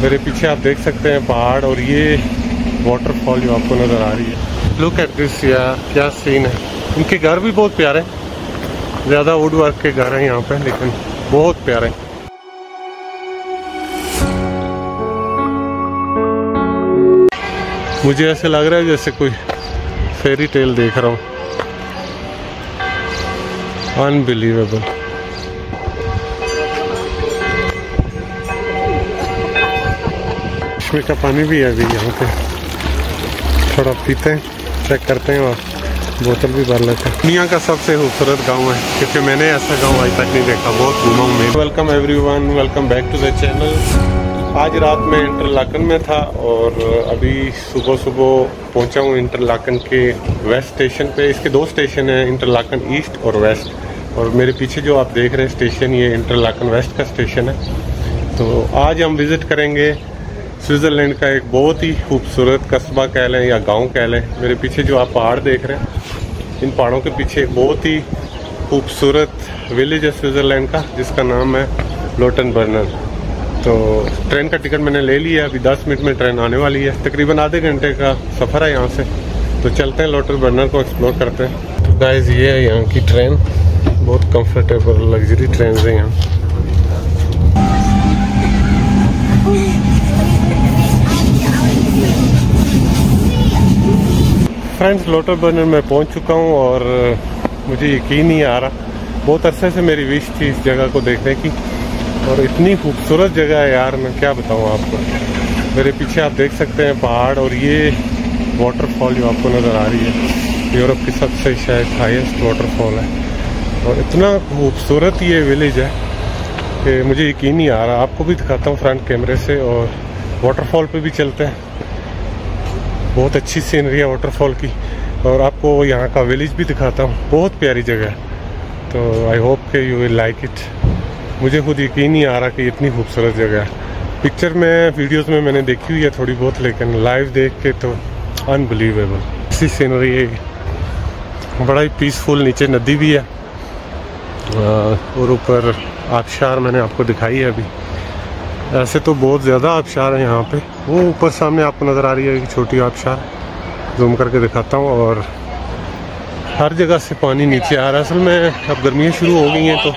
मेरे पीछे आप देख सकते हैं पहाड़ और ये वाटरफॉल जो आपको नज़र आ रही है। लुक एट दिस यार, क्या सीन है। इनके घर भी बहुत प्यारे, ज़्यादा वुड वर्क के घर हैं यहाँ पे, लेकिन बहुत प्यारे। मुझे ऐसे लग रहा है जैसे कोई फेरी टेल देख रहा हूँ। अनबिलीवेबल। चश्मे का पानी भी है अभी यहाँ पे, थोड़ा पीते हैं, चेक करते हैं और बोतल भी भर लेते हैं। दुनिया का सबसे खूबसूरत गांव है, क्योंकि मैंने ऐसा गांव आज तक नहीं देखा, बहुत घूमा हूँ मैं। Welcome everyone, welcome back to the channel. आज रात में इंटरलाकन में था और अभी सुबह सुबह पहुंचा हूँ इंटरलाकन के वेस्ट स्टेशन पे। इसके दो स्टेशन हैं, इंटरलाकन ईस्ट और वेस्ट, और मेरे पीछे जो आप देख रहे हैं स्टेशन, ये इंटरलाकन वेस्ट का स्टेशन है। तो आज हम विज़िट करेंगे स्विट्ज़रलैंड का एक बहुत ही खूबसूरत कस्बा कह लें या गांव कह लें। मेरे पीछे जो आप पहाड़ देख रहे हैं, इन पहाड़ों के पीछे एक बहुत ही खूबसूरत विलेज है स्विट्ज़रलैंड का, जिसका नाम है लोटनबर्नर। तो ट्रेन का टिकट मैंने ले लिया, अभी 10 मिनट में ट्रेन आने वाली है। तकरीबन आधे घंटे का सफ़र है यहाँ से, तो चलते हैं लोटनबर्नर को एक्सप्लोर करते हैं। तो गाइस ये है यहाँ की ट्रेन, बहुत कंफर्टेबल लग्जरी ट्रेन है यहाँ। फ्रेंड्स, लोटनबर्नर में पहुँच चुका हूँ और मुझे यकीन नहीं आ रहा, बहुत अरसे से मेरी विश थी इस जगह को देखने की, और इतनी खूबसूरत जगह है यार, मैं क्या बताऊँ आपको। मेरे पीछे आप देख सकते हैं पहाड़ और ये वाटरफॉल जो आपको नज़र आ रही है, यूरोप की सबसे शायद हाईएस्ट वाटरफॉल है, और इतना खूबसूरत ये विलेज है कि मुझे यकीन नहीं आ रहा। आपको भी दिखाता हूँ फ्रंट कैमरे से, और वाटरफॉल पे भी चलते हैं। बहुत अच्छी सीनरी है वाटरफॉल की, और आपको यहाँ का विलेज भी दिखाता हूँ, बहुत प्यारी जगह है। तो आई होप कि यू विल लाइक इट। मुझे खुद यकीन नहीं आ रहा कि इतनी खूबसूरत जगह है। पिक्चर में, वीडियोस में मैंने देखी हुई है थोड़ी बहुत, लेकिन लाइव देख के तो अनबिलीवेबल ऐसी सीनरी है। बड़ा ही पीसफुल, नीचे नदी भी है और ऊपर आबशार मैंने आपको दिखाई है अभी। ऐसे तो बहुत ज़्यादा आबशार है यहाँ पे, वो ऊपर सामने आपको नज़र आ रही है एक छोटी आबशार, जूम करके दिखाता हूँ। और हर जगह से पानी नीचे आ रहा है। असल में अब गर्मियाँ शुरू हो गई हैं, तो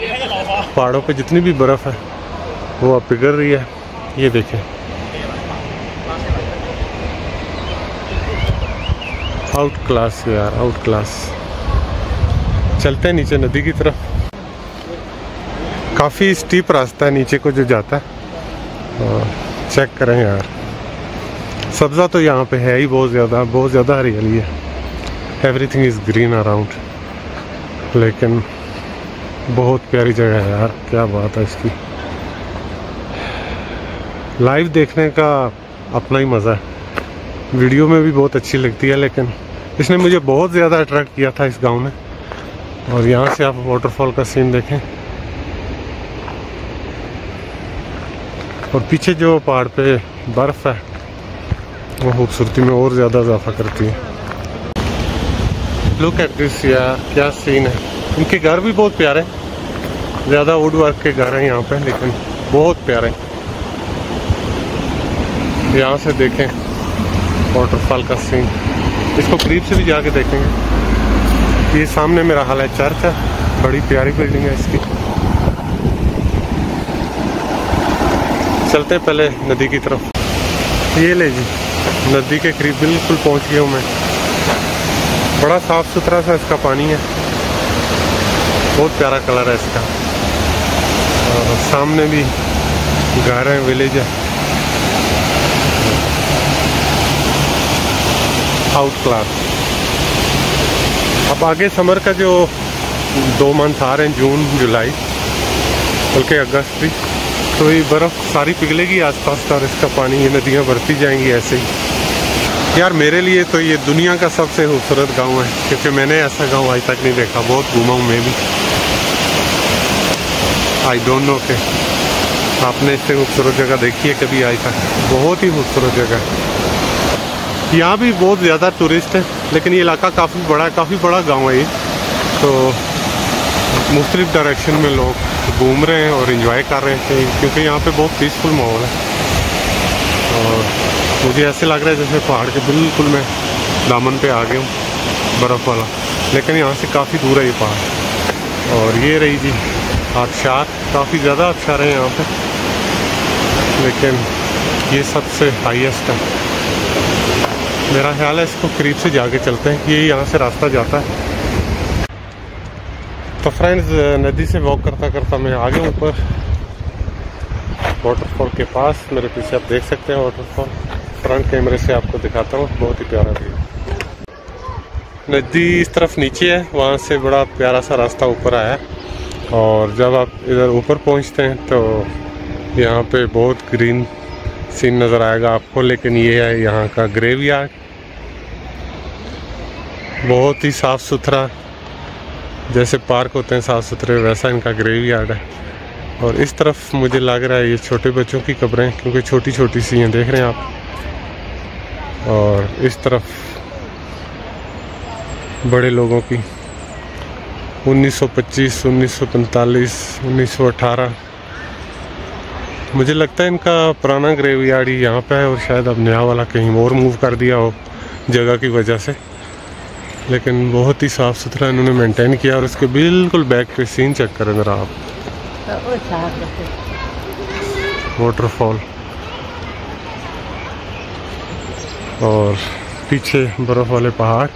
पहाड़ों पे जितनी भी बर्फ़ है वो अब पिघल रही है। ये देखें, आउट क्लास यार, आउट क्लास। चलते हैं नीचे नदी की तरफ। काफ़ी स्टीप रास्ता है नीचे को जो जाता है, चेक करें यार। सब्ज़ा तो यहाँ पे है ही बहुत ज़्यादा हरियाली है, एवरीथिंग इज़ ग्रीन अराउंड। लेकिन बहुत प्यारी जगह है यार, क्या बात है इसकी। लाइव देखने का अपना ही मज़ा है, वीडियो में भी बहुत अच्छी लगती है, लेकिन इसने मुझे बहुत ज़्यादा अट्रैक्ट किया था इस गांव ने। और यहाँ से आप वाटरफॉल का सीन देखें, और पीछे जो पहाड़ पे बर्फ़ है वो खूबसूरती में और ज़्यादा इजाफा करती है। लुक एट दिस यार, क्या सीन है। इनके घर भी बहुत प्यारे, ज़्यादा वुड वर्क के घर हैं यहाँ पे, लेकिन बहुत प्यारे। यहाँ से देखें वाटरफॉल का सीन, इसको करीब से भी जाके देखेंगे। ये सामने मेरा हाल है चर्च है, बड़ी प्यारी बिल्डिंग है इसकी। चलते हैं पहले नदी की तरफ। ये ले जी, नदी के करीब बिल्कुल पहुँच गया हूँ मैं। बड़ा साफ़ सुथरा सा इसका पानी है, बहुत प्यारा कलर है इसका। और सामने भी घर है, विलेज है, आउट क्लास। अब आगे समर का जो 2 मंथ आ रहे हैं, जून जुलाई बल्कि अगस्त भी, तो ये बर्फ़ सारी पिघलेगी आसपास का, और इसका पानी, ये नदियाँ बढ़ती जाएंगी ऐसे ही। यार मेरे लिए तो ये दुनिया का सबसे खूबसूरत गांव है, क्योंकि मैंने ऐसा गांव आज तक नहीं देखा, बहुत घूमा हूँ मैं भी। आई डोंट नो कि आपने इससे खूबसूरत जगह देखी है कभी आज तक। बहुत ही खूबसूरत जगह है। यहाँ भी बहुत ज़्यादा टूरिस्ट है, लेकिन ये इलाका काफ़ी बड़ा है, काफ़ी बड़ा गांव है ये। तो मुख्तलिफ डायरेक्शन में लोग घूम रहे हैं और एंजॉय कर रहे हैं, क्योंकि यहाँ पे बहुत पीसफुल माहौल है। मुझे ऐसे लग रहा है जैसे पहाड़ के बिल्कुल मैं दामन पे आ गया हूँ, बर्फ़ वाला। लेकिन यहाँ से काफ़ी दूर है ये पहाड़। और ये रही जी आबशार, काफ़ी ज़्यादा आबशार है यहाँ पे, लेकिन ये सबसे हाईएस्ट है। मेरा ख्याल है इसको करीब से जाके चलते हैं, ये यहाँ से रास्ता जाता है। तो फ्रेंड्स, नदी से वॉक करता करता मैं आ गया ऊपर वाटरफॉल के पास। मेरे पीछे आप देख सकते हैं वाटरफॉल, फ्रंट कैमरे से आपको दिखाता हूँ, बहुत ही प्यारा व्यू। नदी इस तरफ नीचे है, वहाँ से बड़ा प्यारा सा रास्ता ऊपर आया है। और जब आप इधर ऊपर पहुँचते हैं तो यहाँ पे बहुत ग्रीन सीन नज़र आएगा आपको। लेकिन ये है यहाँ का ग्रेवयार्ड, बहुत ही साफ़ सुथरा, जैसे पार्क होते हैं साफ़ सुथरे, वैसा इनका ग्रेवयार्ड है। और इस तरफ मुझे लग रहा है ये छोटे बच्चों की कब्रें, क्योंकि छोटी छोटी सी हैं, देख रहे हैं आप। और इस तरफ बड़े लोगों की 1925, 1945, 1918। मुझे लगता है इनका पुराना ग्रेवयार्ड ही यहाँ पे है और शायद अब नया वाला कहीं और मूव कर दिया हो जगह की वजह से। लेकिन बहुत ही साफ़ सुथरा इन्होंने मेंटेन किया। और उसके बिल्कुल बैक पे सीन चेक करें ज़रा आप, वाटरफॉल और पीछे बर्फ़ वाले पहाड़।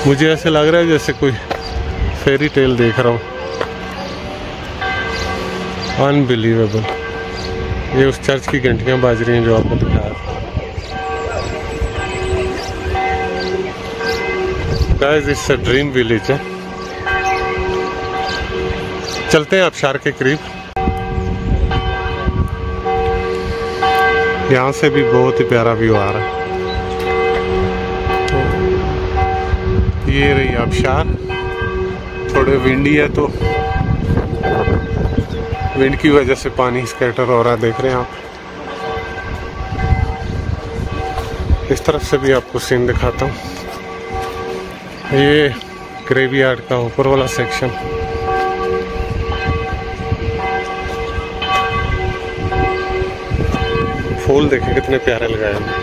मुझे ऐसे लग रहा है जैसे कोई फेरी टेल देख रहा हूँ। अनबिलीवेबल। ये उस चर्च की घंटियाँ बाज रही हैं जो आपको दिखाया। Guys, it's a dream village है। चलते हैं आबशार के करीब। यहाँ से भी बहुत ही प्यारा व्यू आ रहा है। ये रही आबशार, थोड़े विंडी है तो विंड की वजह से पानी स्कैटर हो रहा है, देख रहे हैं आप। इस तरफ से भी आपको सीन दिखाता हूँ। ये ग्रेवयार्ड का ऊपर वाला सेक्शन। फूल देखें कितने प्यारे लगाए हैं।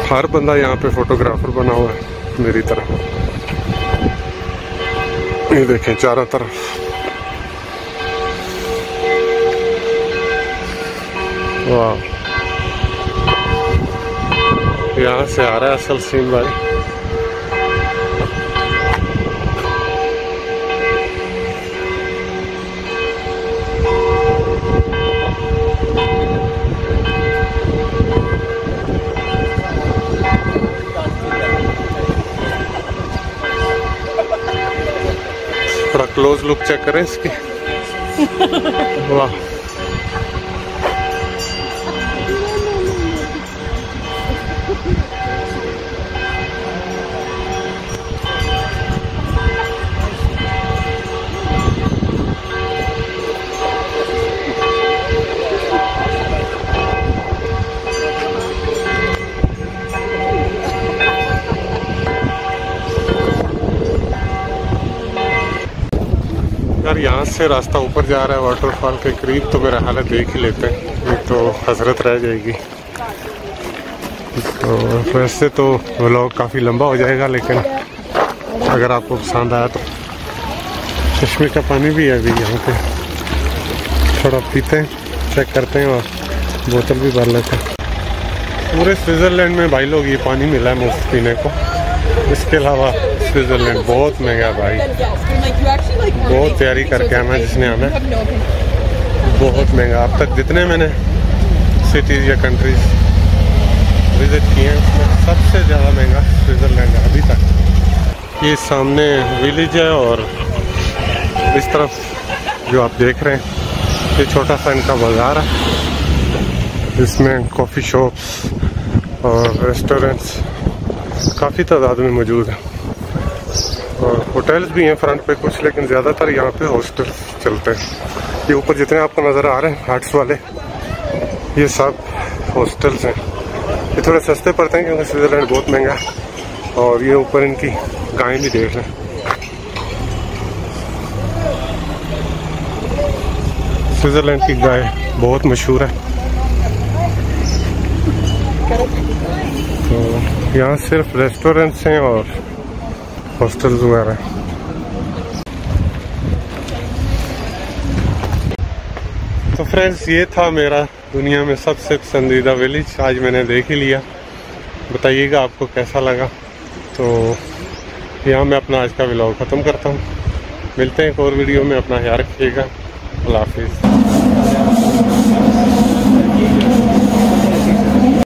हर बंदा यहाँ पे फोटोग्राफर बना हुआ है मेरी तरह। ये देखें चारों तरफ। वाह, यहाँ से आ रहा है असल सीन भाई। थोड़ा क्लोज लुक चेक करें इसकी। वाह, अगर यहाँ से रास्ता ऊपर जा रहा है वाटरफॉल के करीब, तो मेरा हालत देख ही लेते हैं, नहीं तो हसरत रह जाएगी। तो वैसे तो व्लॉग काफ़ी लंबा हो जाएगा, लेकिन अगर आपको पसंद आया तो। चश्मे का पानी भी है अभी यहाँ पे, थोड़ा पीते हैं, चेक करते हैं और बोतल भी भर लेते हैं। पूरे स्विट्ज़रलैंड में भाई लोग ये पानी मिला है मुफ्त पीने को। इसके अलावा स्विट्ज़रलैंड बहुत महंगा भाई, बहुत तैयारी करके आना जिसने आना, बहुत महंगा। अब तक जितने मैंने सिटीज़ या कंट्रीज विज़िट किए हैं उसमें सबसे ज़्यादा महंगा स्विट्ज़रलैंड है अभी तक। ये सामने विलेज है और इस तरफ जो आप देख रहे हैं ये छोटा सा इनका बाज़ार है। इसमें कॉफ़ी शॉप्स और रेस्टोरेंट्स काफ़ी तादाद में मौजूद है और होटल्स भी हैं फ्रंट पे कुछ, लेकिन ज़्यादातर यहाँ पे हॉस्टल्स चलते हैं। ये ऊपर जितने आपको नज़र आ रहे हैं हट्स वाले, ये सब हॉस्टल्स हैं। ये थोड़े सस्ते पड़ते हैं क्योंकि स्विट्ज़रलैंड बहुत महंगा है। और ये ऊपर इनकी गायें भी देख लें। स्विट्ज़रलैंड की गाय बहुत मशहूर है। तो यहाँ सिर्फ रेस्टोरेंट्स हैं और हॉस्टल्स वगैरह हैं। तो फ्रेंड्स, ये था मेरा दुनिया में सबसे पसंदीदा विलेज। आज मैंने देख ही लिया, बताइएगा आपको कैसा लगा। तो यहाँ मैं अपना आज का व्लॉग ख़त्म करता हूँ। मिलते हैं एक और वीडियो में। अपना ख्याल रखिएगा। अल्लाह हाफिज़।